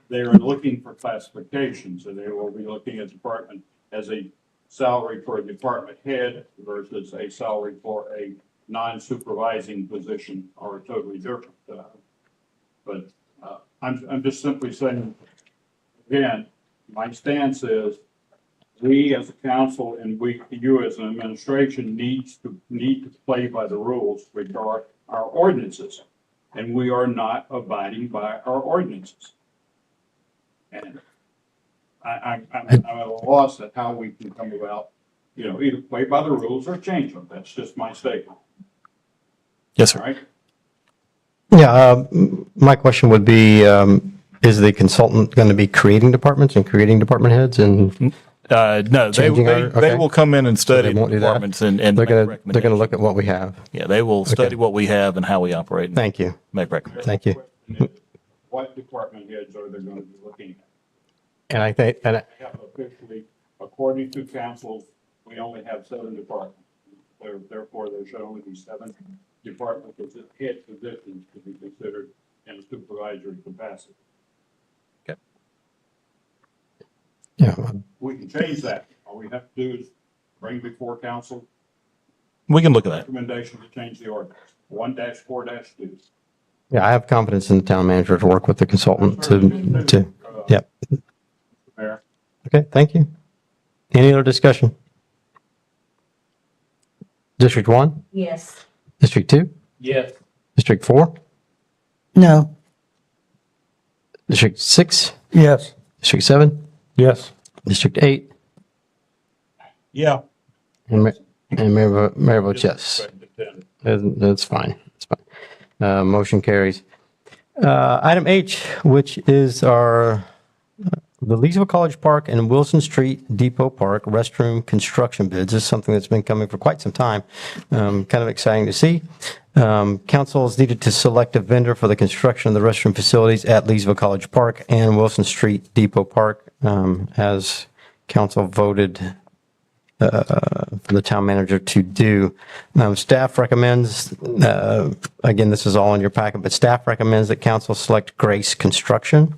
They are looking for classifications, so they will be looking at department as a salary for a department head versus a salary for a non-supervising position are totally different. But I'm just simply saying, again, my stance is we as a council and you as an administration need to play by the rules, which are our ordinances. And we are not abiding by our ordinances. And I'm at a loss at how we can come about, either play by the rules or change them. That's just my statement. Yes, All sir. right? Yeah, my question would be, is the consultant going to be creating departments and creating department heads and No, Changing our- they okay. will come in and study they the won't do that? departments and they're make going to recommendations. look at what we have? Yeah, they will study Okay. what we have and how we operate. And Thank you. Make recommendations. Thank you. What department heads are they going to be looking at? And I think, and We have officially, according to council, we only have 7 departments. Therefore, there should only be 7 department head positions to be considered in a supervisory capacity. yeah, We can change that. All we have to do is bring before council We can look at that. recommendation to change the ordinance, 1-4-2. yeah, I have confidence in the town manager to work with the consultant to, yep. Mayor. Okay, thank you. Any other discussion? District 1, Yes. District 2, Yes. District 4, No. District 6, Yes. District 7, Yes. District 8, Yeah. and Mayor votes yes. That's fine. That's fine. Motion carries. Item H, which is the Leesville College Park and Wilson Street Depot Park restroom construction bids. This is something that's been coming for quite some time. Kind of exciting to see. Council is needed to select a vendor for the construction of the restroom facilities at Leesville College Park and Wilson Street Depot Park, as council voted for the town manager to do. Staff recommends, again, this is all in your packet, but staff recommends that council select Grace Construction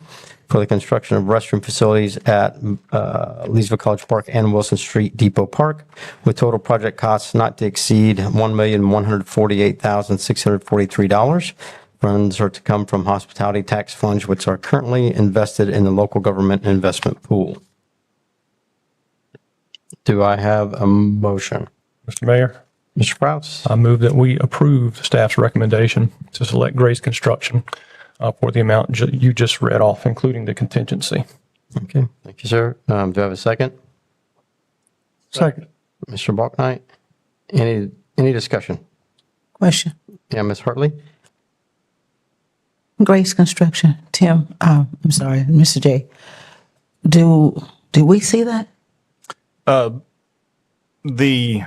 for the construction of restroom facilities at Leesville College Park and Wilson Street Depot Park, with total project costs not to exceed $1,148,643. Funds are to come from hospitality tax funds, which are currently invested in the local government investment pool. Do I have a motion? Mr. Mayor, Mr. Prowse? I move that we approve staff's recommendation to select Grace Construction for the amount you just read off, including the contingency. Okay, thank you, sir. Do I have a second? Second. Mr. Balknight? Any discussion? Question. Yeah, Ms. Hartley? Grace Construction, Tim, I'm sorry, Mr. J. Do we see that? The We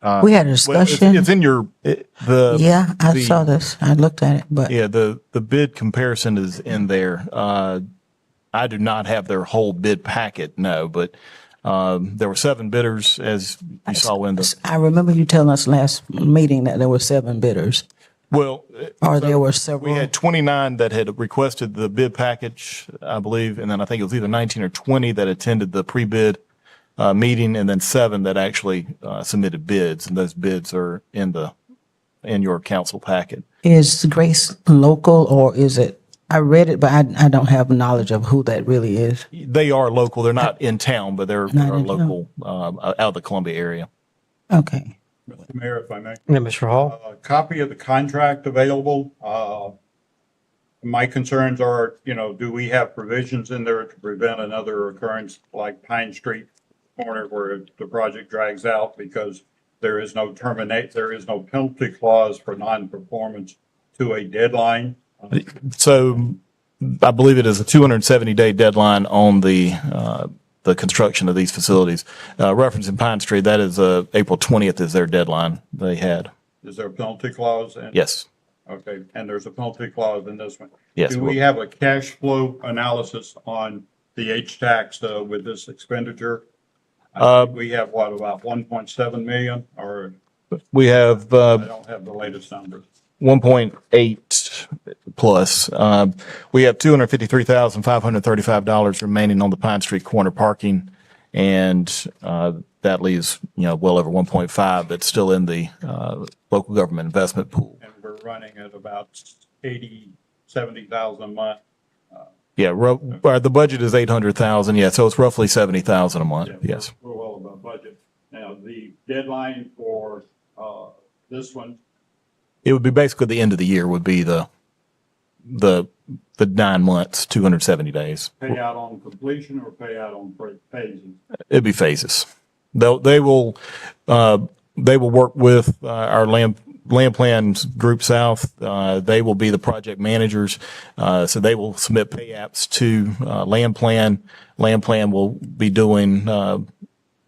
had a well, discussion. it's in your Yeah, I the- saw this. I looked at it, but Yeah, the bid comparison is in there. I do not have their whole bid packet, no, but there were 7 bidders, as you saw in the, I remember you telling us last meeting that there were 7 bidders, well, or there were we several. had 29 that had requested the bid package, I believe, and then I think it was either 19 or 20 that attended the pre-bid meeting, and then 7 that actually submitted bids, and those bids are in your council packet. Is Grace local or is it? I read it, but I don't have knowledge of who that really is. They are local. They're not in town, but they're Not in town. local, out of the Columbia area. Okay. Mr. Mayor, if I may. Yeah, Mr. Hall? A copy of the contract available. My concerns are, do we have provisions in there to prevent another occurrence like Pine Street corner where the project drags out because there is no penalty clause for non-performance to a deadline? So I believe it is a 270-day deadline on the construction of these facilities. Referencing Pine Street, that is April 20th is their deadline they had. Is there a penalty clause? Yes. Okay, and there's a penalty clause in this one. Yes. Do we have a cash flow analysis on the H-tax with this expenditure? We have what, about 1.7 million, or We have I don't have the latest numbers. 1.8 plus. We have $253,535 remaining on the Pine Street corner parking And that leaves, well over 1.5 that's still in the local government investment pool. And we're running at about 70,000 a month. Yeah, the budget is 800,000. Yeah, so it's roughly 70,000 a month. Yeah, Yes. We're well above budget. Now, the deadline for this one, It would be basically the end of the year would be the 9 months, 270 days. pay out on completion or pay out on phases? It'd be phases. They will work with our land plans group south. They will be the project managers. So they will submit pay apps to land plan. Land plan will be doing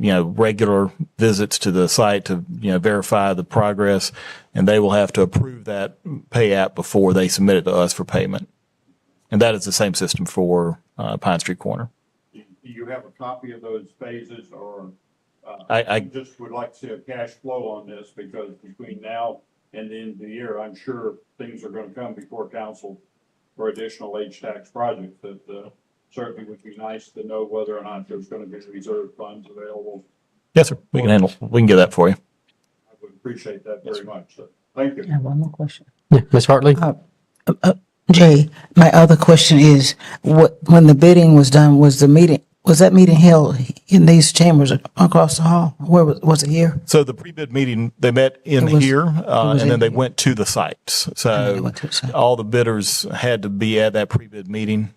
regular visits to the site to verify the progress, and they will have to approve that pay app before they submit it to us for payment. And that is the same system for Pine Street Corner. Do you have a copy of those phases, or I just would like to see a cash flow on this, because between now and the end of the year, I'm sure things are going to come before council for additional H-tax projects that certainly would be nice to know whether or not there's going to be reserve funds available. Yes, sir. We can get that for you. I would appreciate that very much. So, thank you. I have one more question. Yeah, Ms. Hartley? Jay, my other question is, when the bidding was done, was that meeting held in these chambers across the hall? Where was it here? So the pre-bid meeting, they met in here, and in then they here. went to the sites. And they So went to the site. all the bidders had to be at that pre-bid meeting,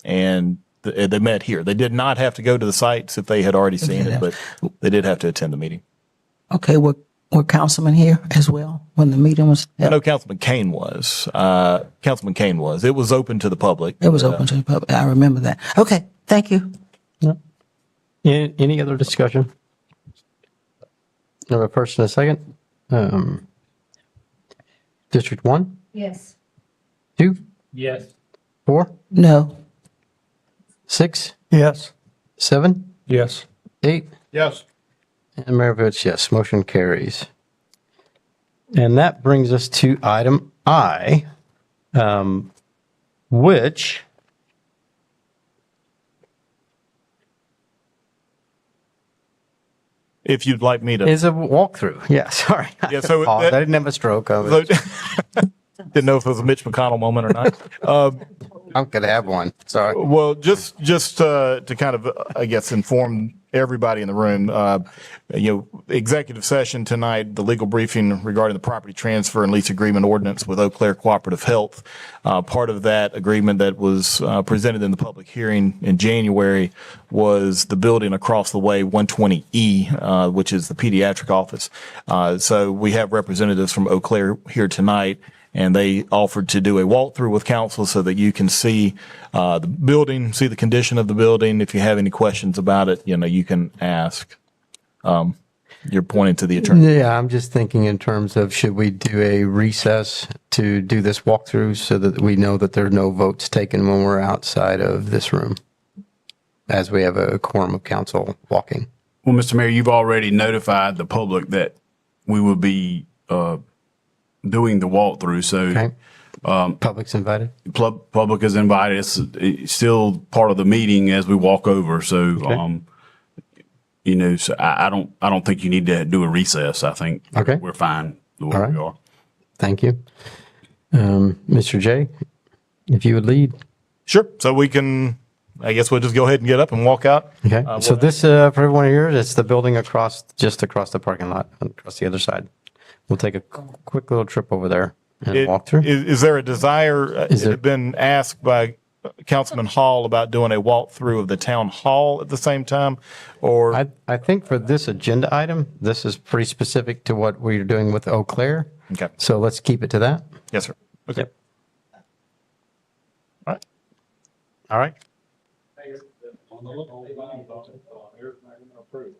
and they met here. They did not have to go to the sites if they had already seen it, but they did have to attend the meeting. Okay, were councilmen here as well when the meeting was I held? know Councilman Kane was. Councilman Kane was. It was open to the public. It was open to the public. I remember that. Okay, thank you. Any other discussion? I have a first and a second. District 1, Yes. 2, Yes. 4, No. 6, Yes. 7, Yes. 8, Yes. and Mayor votes yes. Motion carries. And that brings us to item I, which If you'd like me to. is a walkthrough. Yeah, sorry. Yeah, so I that- didn't have a stroke of it. Didn't know if it was a Mitch McConnell moment or not. I'm going to have one. Sorry. Well, just to kind of, I guess, inform everybody in the room, executive session tonight, the legal briefing regarding the property transfer and lease agreement ordinance with Eau Claire Cooperative Health. Part of that agreement that was presented in the public hearing in January was the building across the way, 120E, which is the pediatric office. So we have representatives from Eau Claire here tonight, and they offered to do a walkthrough with council so that you can see the building, see the condition of the building. If you have any questions about it, you can ask. You're pointing to the attorney. Yeah, I'm just thinking in terms of should we do a recess to do this walkthrough so that we know that there are no votes taken when we're outside of this room, as we have a quorum of council walking. Well, Mr. Mayor, you've already notified the public that we will be doing the walkthrough. So Okay. Public's invited. public is invited. It's still part of the meeting as we walk over. So, so I don't think you need to do a recess. I think Okay. we're fine the way All right. we are. Thank you. Mr. J, if you would lead. Sure. So we can, I guess we'll just go ahead and get up and walk out. Okay. So this, for everyone here, it's the building just across the parking lot, across the other side. We'll take a quick little trip over there and walk through. Is there a desire, it had been asked by Councilman Hall about doing a walkthrough of the town hall at the same time, or? I think for this agenda item, this is pretty specific to what we're doing with Eau Claire. Okay. So let's keep it to that. Yes, sir. Okay. All right. All right. On the little line, here's my approval.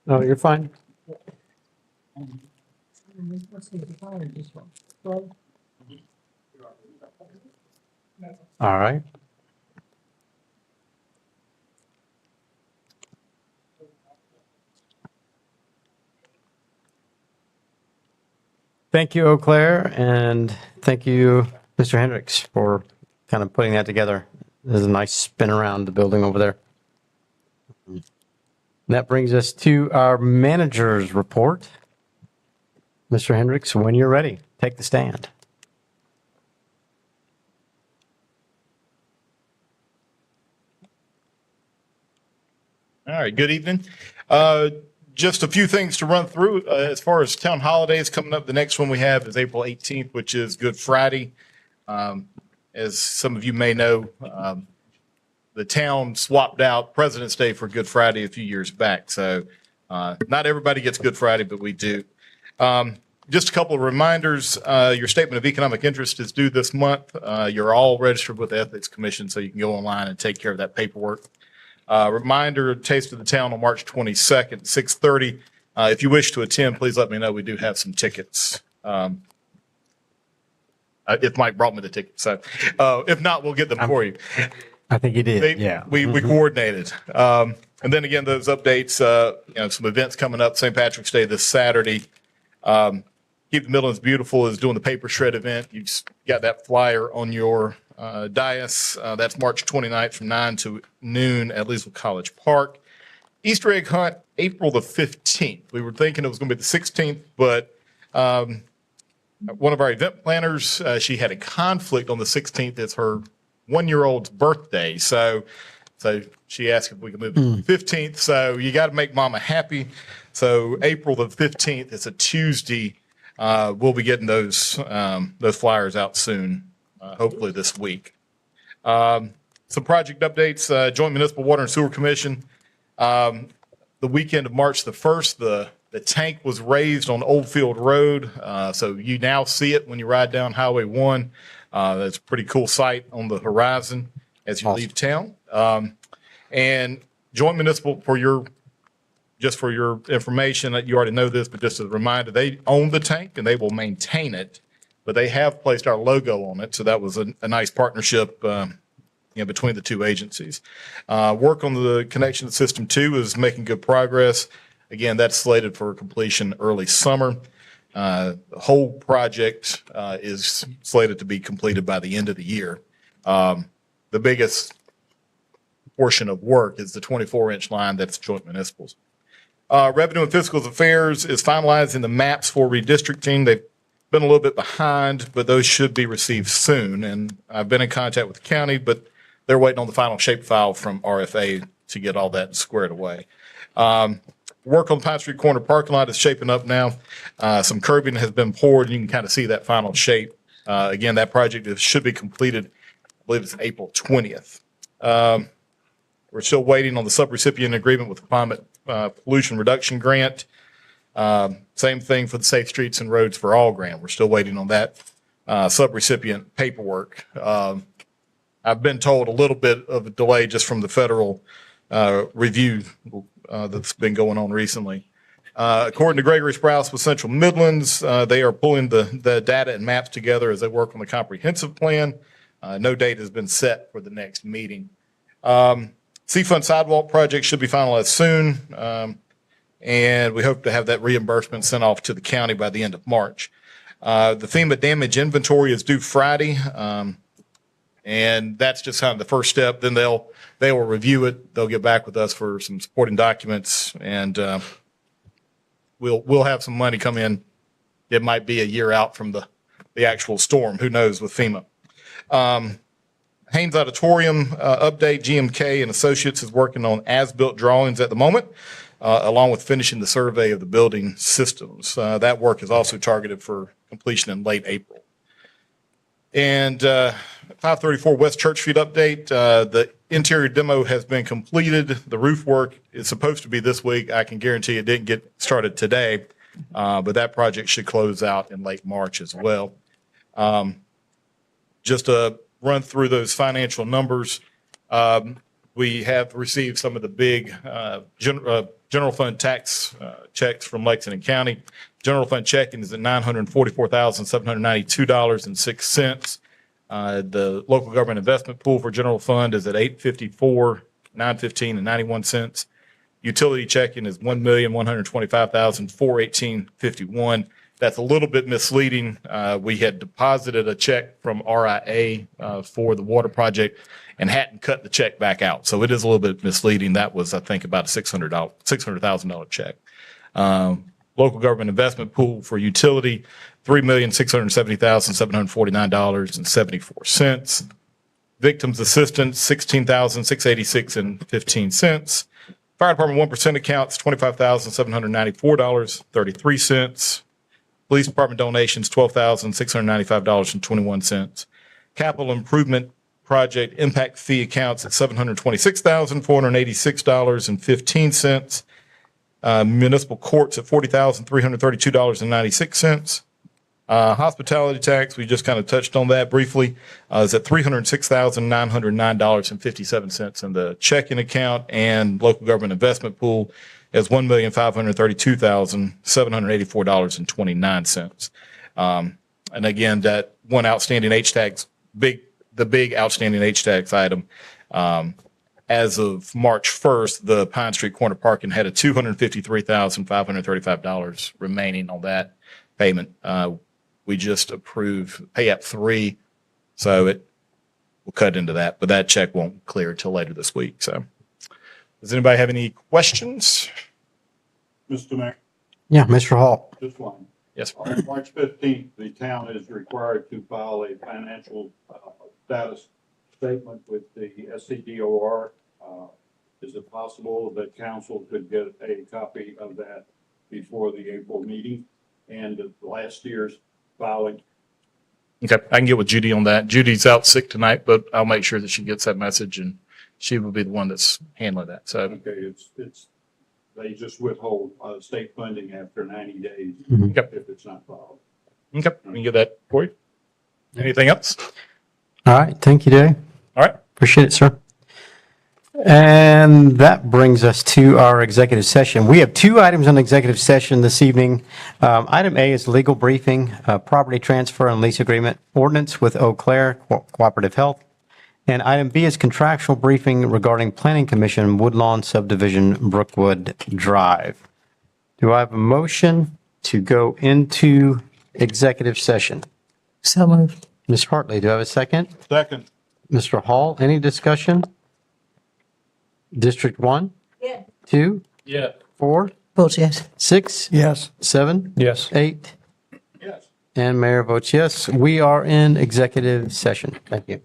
No, you're fine. All right. Thank you, Eau Claire, and thank you, Mr. Hendricks, for kind of putting that together. There's a nice spin around the building over there. And that brings us to our manager's report. Mr. Hendricks, when you're ready, take the stand. All right, good evening. Just a few things to run through. As far as town holidays coming up, the next one we have is April 18th, which is Good Friday. As some of you may know, the town swapped out President's Day for Good Friday a few years back. So not everybody gets Good Friday, but we do. Just a couple of reminders. Your statement of economic interest is due this month. You're all registered with the Ethics Commission, so you can go online and take care of that paperwork. Reminder, Taste of the Town on March 22nd, 6:30. If you wish to attend, please let me know. We do have some tickets. If Mike brought me the tickets. So if not, we'll get them for you. I think you did, yeah. We coordinated. And then again, those updates, some events coming up, St. Patrick's Day this Saturday. Keep the Midlands Beautiful is doing the paper shred event. You've got that flyer on your dais. That's March 29th from 9 to noon at Leesville College Park. Easter egg hunt, April the 15th. We were thinking it was going to be the 16th, but one of our event planners, she had a conflict on the 16th. It's her 1-year-old's birthday. So she asked if we could move it to the 15th. So you got to make mama happy. So April the 15th, it's a Tuesday. We'll be getting those flyers out soon, hopefully this week. Some project updates, Joint Municipal Water and Sewer Commission. The weekend of March the 1st, the tank was raised on Oldfield Road. So you now see it when you ride down Highway 1. That's a pretty cool sight on the horizon as you leave town. And Joint Municipal, for your information, you already know this, but just as a reminder, they own the tank and they will maintain it, but they have placed our logo on it. So that was a nice partnership between the two agencies. Work on the connection to System 2 is making good progress. Again, that's slated for completion early summer. The whole project is slated to be completed by the end of the year. The biggest portion of work is the 24-inch line that's Joint Municipals. Revenue and Fiscal Affairs is finalizing the maps for redistricting. They've been a little bit behind, but those should be received soon. And I've been in contact with the county, but they're waiting on the final shapefile from RFA to get all that squared away. Work on the Pine Street Corner parking lot is shaping up now. Some curbing has been poured, and you can kind of see that final shape. Again, that project should be completed, I believe it's April 20th. We're still waiting on the subrecipient agreement with the Climate Pollution Reduction Grant. Same thing for the Safe Streets and Roads for All grant. We're still waiting on that subrecipient paperwork. I've been told a little bit of a delay just from the federal review that's been going on recently. According to Gregory Sprouse with Central Midlands, they are pulling the data and maps together as they work on the comprehensive plan. No date has been set for the next meeting. Seafront Sidewalk project should be finalized soon, and we hope to have that reimbursement sent off to the county by the end of March. The FEMA damage inventory is due Friday, and that's just kind of the first step. Then they will review it. They'll get back with us for some supporting documents, and we'll have some money come in. It might be a year out from the actual storm. Who knows with FEMA? Haynes Auditorium update. GMK and Associates is working on as-built drawings at the moment, along with finishing the survey of the building systems. That work is also targeted for completion in late April. And 534 West Church Street update. The interior demo has been completed. The roof work is supposed to be this week. I can guarantee it didn't get started today, but that project should close out in late March as well. Just to run through those financial numbers. We have received some of the big general fund tax checks from Lexington County. General fund checking is at $944,792.06. The local government investment pool for general fund is at $854,915 and 91 cents. Utility checking is $1,125,418.51. That's a little bit misleading. We had deposited a check from RIA for the water project and hadn't cut the check back out. So it is a little bit misleading. That was, I think, about a $600,000 check. Local government investment pool for utility, $3,670,749.74. Victims assistance, $16,686.15. Fire department 1% accounts, $25,794.33. Police department donations, $12,695.21. Capital improvement project impact fee accounts at $726,486.15. Municipal courts at $40,332.96. Hospitality tax, we just kind of touched on that briefly, is at $306,909.57 in the checking account, and local government investment pool is $1,532,784.29. And again, that one outstanding H-tax, the big outstanding H-tax item, as of March 1st, the Pine Street corner parking had a $253,535 remaining on that payment. We just approved pay app 3, so it will cut into that, but that check won't clear until later this week. So does anybody have any questions? Mr. Mayor, Yeah, Mr. Hall. just one. Yes. On March 15th, the town is required to file a financial status statement with the SCDOR. Is it possible that council could get a copy of that before the April meeting and last year's filing? Okay, I can get with Judy on that. Judy's out sick tonight, but I'll make sure that she gets that message, and she will be the one that's handling that. So Okay, it's, they just withhold state funding after 90 days Okay. if it's not filed. okay, we can get that for you. Anything else? All right, thank you, Dave. All right. Appreciate it, sir. And that brings us to our executive session. We have 2 items on executive session this evening. Item A is legal briefing, property transfer and lease agreement, ordinance with Eau Claire Cooperative Health. And item B is contractual briefing regarding Planning Commission Woodlawn Subdivision Brookwood Drive. Do I have a motion to go into executive session? So moved. Ms. Hartley, do I have a second? Second. Mr. Hall, any discussion? District 1? Yeah. 2? Yeah. 4? Vote yes. 6? Yes. 7? Yes. 8? Yes. And Mayor votes yes. We are in executive session. Thank you.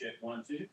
Check 1, 2.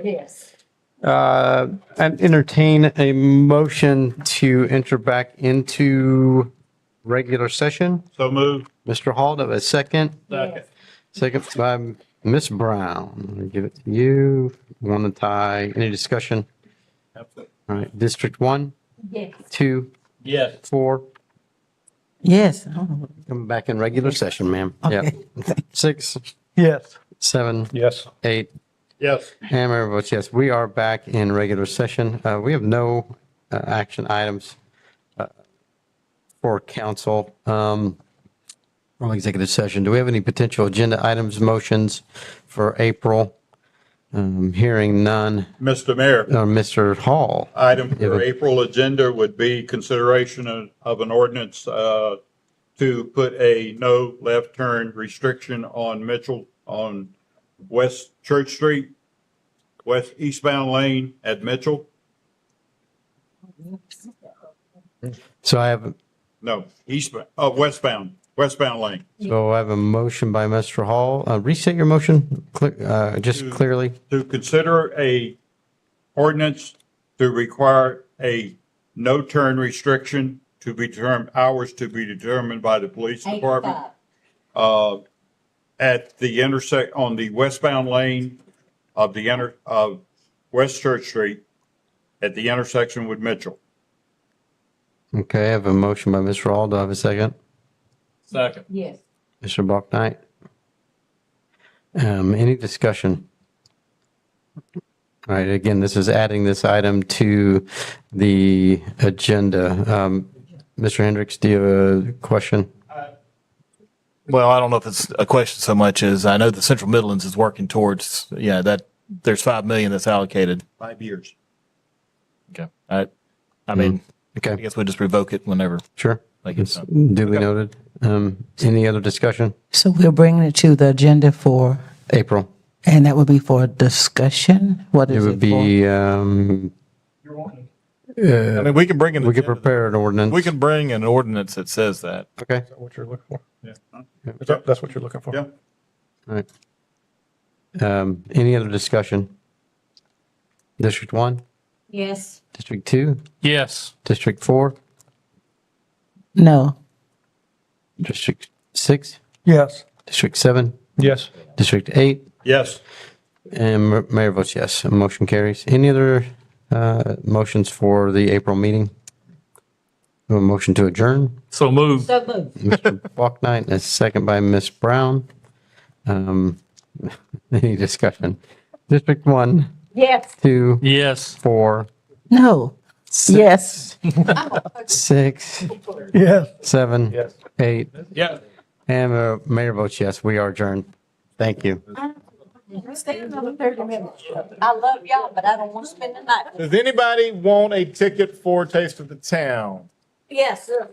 Yes. And entertain a motion to enter back into regular session. So move. Mr. Hall, do I have a second? Yes. Second by Ms. Brown. I'll give it to you. One to tie. Any discussion? All right, District 1, Yes. 2, Yes. 4, Yes. come back in regular session, ma'am. Okay. Yep. 6, Yes. 7, Yes. 8, Yes. and Mayor votes yes. We are back in regular session. We have no action items for council from executive session. Do we have any potential agenda items, motions for April? Hearing none. Mr. Mayor, Mr. Hall. item You have for a- April agenda would be consideration of an ordinance to put a no left turn restriction on Mitchell, on West Church Street, west eastbound lane at Mitchell. So I have, No, westbound lane. so I have a motion by Mr. Hall. Restate your motion, just clearly. To consider a ordinance to require a no turn restriction to be determined, hours to be determined by the police department. At the on the westbound lane of of West Church Street at the intersection with Mitchell. Okay, I have a motion by Mr. Hall. Do I have a second? Second. Yes. Mr. Bucknight? Any discussion? All right, again, this is adding this item to the agenda. Mr. Hendricks, do you have a question? Well, I don't know if it's a question so much as I know the Central Midlands is working towards, that there's 5 million that's allocated. 5 years. Okay. I mean, I Okay, guess we'll just revoke it whenever. sure. Like It's it's duly noted. Any other discussion? So we're bringing it to the agenda for, April? and that would be for discussion? What It is it would for? be, I mean, we can bring an we could agenda- prepare an ordinance. We can bring an ordinance that says that. Okay, Is that what you're looking for? Yeah. That's what you're looking for? Yeah. all right. Any other discussion? District 1, Yes. District 2, Yes. District 4, No. District 6, Yes. District 7, Yes. District 8, Yes. and Mayor votes yes. Motion carries. Any other motions for the April meeting? A motion to adjourn? So move. So moved. Mr. Faulknight, and a second by Ms. Brown. Any discussion? District 1, Yes. 2, Yes. 4, No. Yes. 6, Yes. 7, Yes. 8, Yeah. and Mayor votes yes. We are adjourned. Thank you. Stay another 30 minutes. I love y'all, but I don't want to spend the night. Does anybody want a ticket for Taste of the Town? Yes, sir.